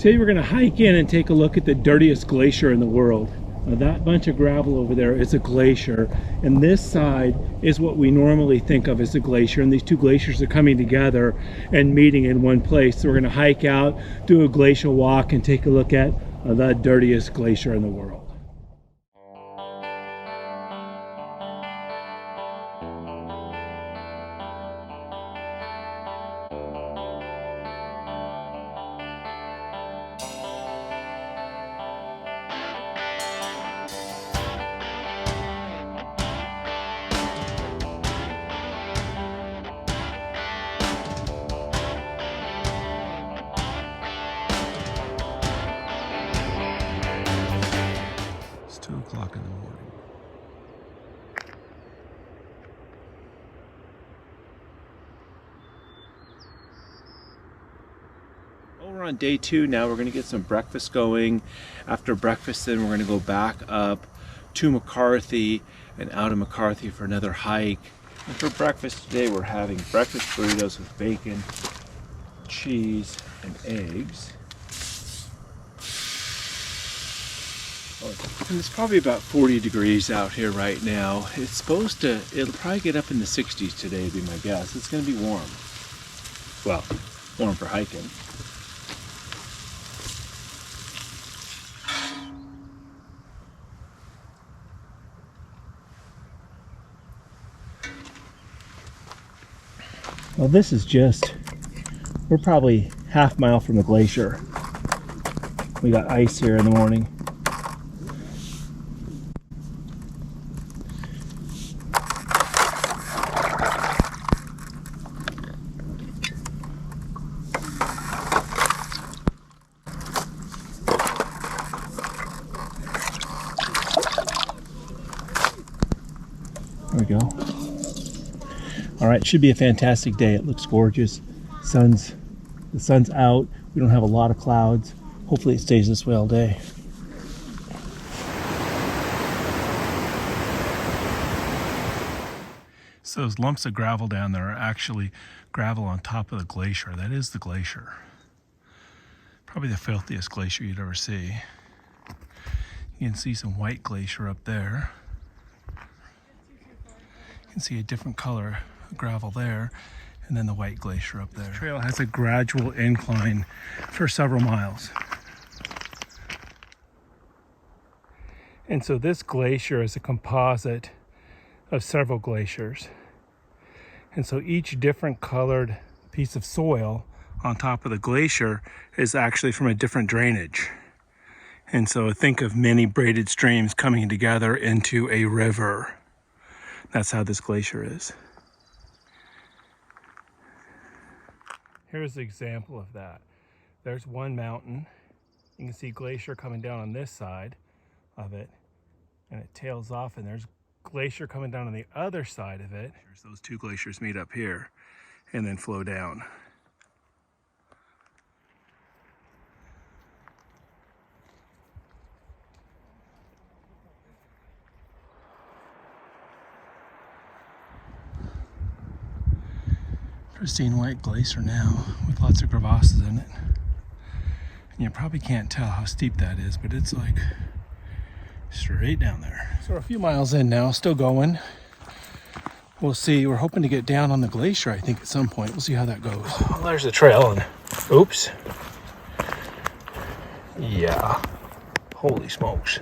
Today we're going to hike in and take a look at the dirtiest glacier in the world. That bunch of gravel over there is a glacier, and this side is what we normally think of as a glacier, and these two glaciers are coming together and meeting in one place. So we're going to hike out, do a glacial walk, and take a look at the dirtiest glacier in the world. It's 2 o'clock in the morning. Well, we're on day 2 now. We're going to get some breakfast going. After breakfast, then we're going to go back up to McCarthy and out of McCarthy for another hike. And for breakfast today, we're having breakfast burritos with bacon, cheese, and eggs. And it's probably about 40 degrees out here right now. It'll probably get up in the 60s today, would be my guess. It's going to be warm. Well, warm for hiking. Well, this is we're probably half mile from the glacier. We got ice here in the morning. There we go. All right, should be a fantastic day. It looks gorgeous. The sun's out. We don't have a lot of clouds. Hopefully it stays this way all day. So those lumps of gravel down there are actually gravel on top of the glacier. That is the glacier. Probably the filthiest glacier you'd ever see. You can see some white glacier up there. You can see a different color gravel there, and then the white glacier up there. This trail has a gradual incline for several miles. And so this glacier is a composite of several glaciers. And so each different colored piece of soil on top of the glacier is actually from a different drainage. And so think of many braided streams coming together into a river. That's how this glacier is. Here's an example of that. There's one mountain. You can see glacier coming down on this side of it, and it tails off, and there's glacier coming down on the other side of it. Those two glaciers meet up here and then flow down. Pristine white glacier now with lots of crevasses in it. And you probably can't tell how steep that is, but it's like straight down there. So we're a few miles in now, still going. We'll see. We're hoping to get down on the glacier, I think, at some point. We'll see how that goes. Well, there's the trail, and oops. Yeah. Holy smokes.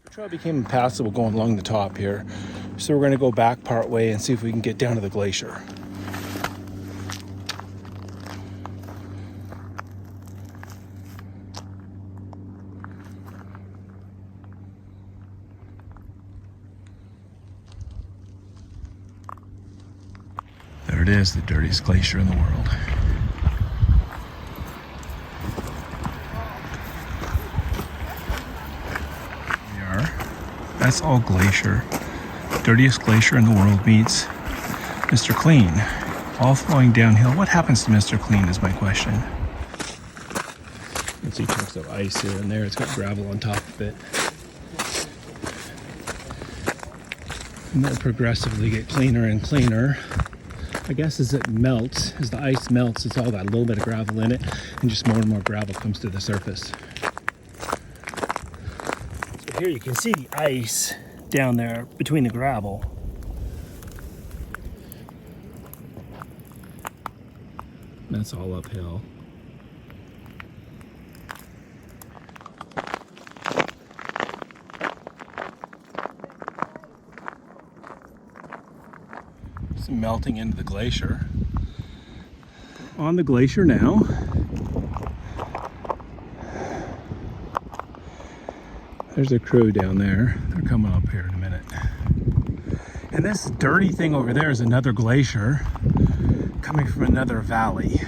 The trail became impassable going along the top here, so we're going to go back part way and see if we can get down to the glacier. is the dirtiest glacier in the world. Here we are. That's all glacier. Dirtiest glacier in the world meets Mr. Clean. All flowing downhill. What happens to Mr. Clean is my question. You can see chunks of ice here and there. It's got gravel on top of it. And they'll progressively get cleaner and cleaner. I guess as it melts, as the ice melts, it's all got a little bit of gravel in it, and just more and more gravel comes to the surface. So here you can see the ice down there between the gravel. That's all uphill. It's melting into the glacier. On the glacier now. There's a crew down there. They're coming up here in a minute. And this dirty thing over there is another glacier coming from another valley.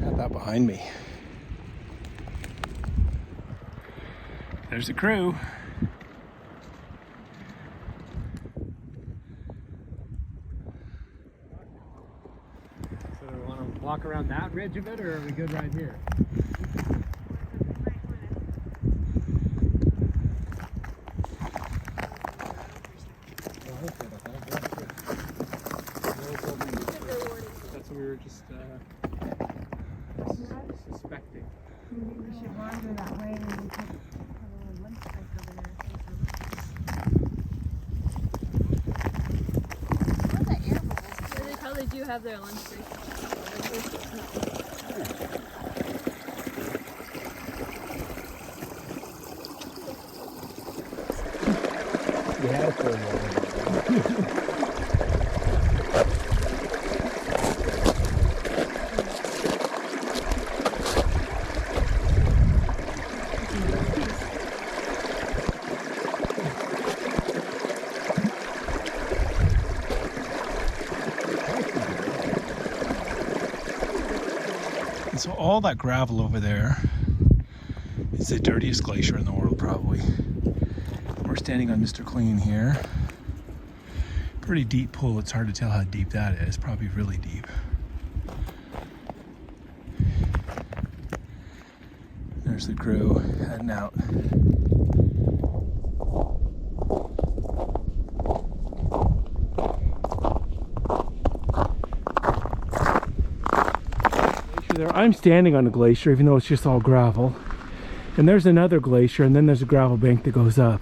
Got that behind me. There's the crew. So do we want to walk around that ridge a bit, or are we good right here? That's what we were just suspecting. Maybe we should wander that way and we could have a little lunch break over there. What are the animals? They probably do have their lunch break. We had it for a while. And so all that gravel over there is the dirtiest glacier in the world, probably. We're standing on Mr. Clean here. Pretty deep pool. It's hard to tell how deep that is. Probably really deep. There's the crew heading out. There, I'm standing on a glacier, even though it's just all gravel. And there's another glacier, and then there's a gravel bank that goes up.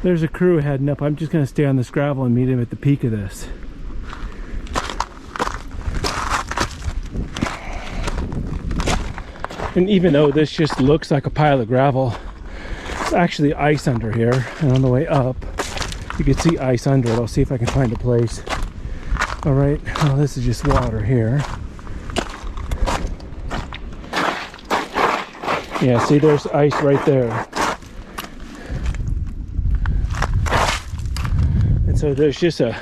There's a crew heading up. I'm just going to stay on this gravel and meet him at the peak of this. And even though this just looks like a pile of gravel, it's actually ice under here. And on the way up, you can see ice under it. I'll see if I can find a place. All right, well, this is just water here. Yeah, see, there's ice right there. And so there's just a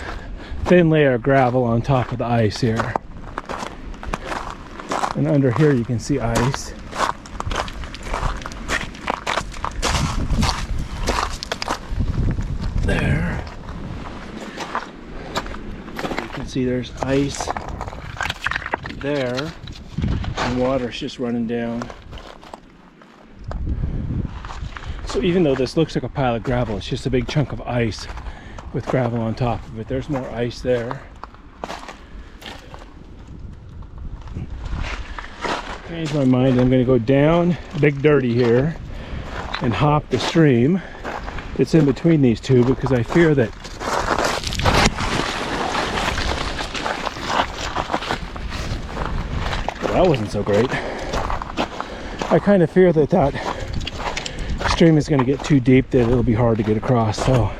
thin layer of gravel on top of the ice here. And under here you can see ice. There. You can see there's ice there. And water's just running down. So even though this looks like a pile of gravel, it's just a big chunk of ice with gravel on top of it. There's more ice there. Change my mind. I'm going to go down Big Dirty here and hop the stream that's in between these two, because I fear that well, that wasn't so great. I kind of fear that stream is going to get too deep, that it'll be hard to get across, so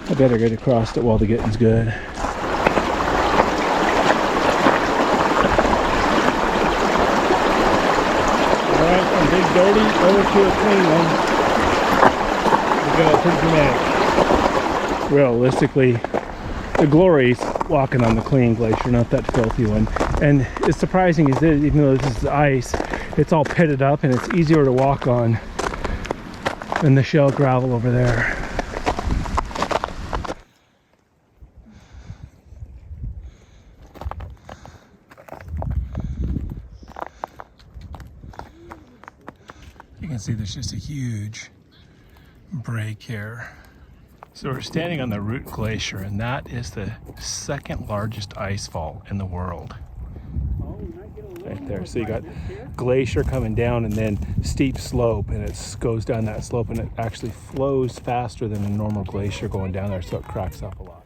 I better get across it while the getting's good. Alright, from Big Dirty over to a clean one. We're going pretty dramatic. realistically, the glory's walking on the clean glacier, not that filthy one. And it's surprising is that even though this is ice, it's all pitted up and it's easier to walk on than the shell gravel over there. You can see there's just a huge break here. So we're standing on the Root Glacier, and that is the second largest ice fall in the world. Right there. So you got glacier coming down and then steep slope, and it goes down that slope, and it actually flows faster than a normal glacier going down there, so it cracks up a lot.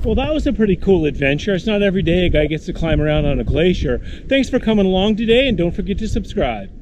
Well, that was a pretty cool adventure. It's not every day a guy gets to climb around on a glacier. Thanks for coming along today, and don't forget to subscribe.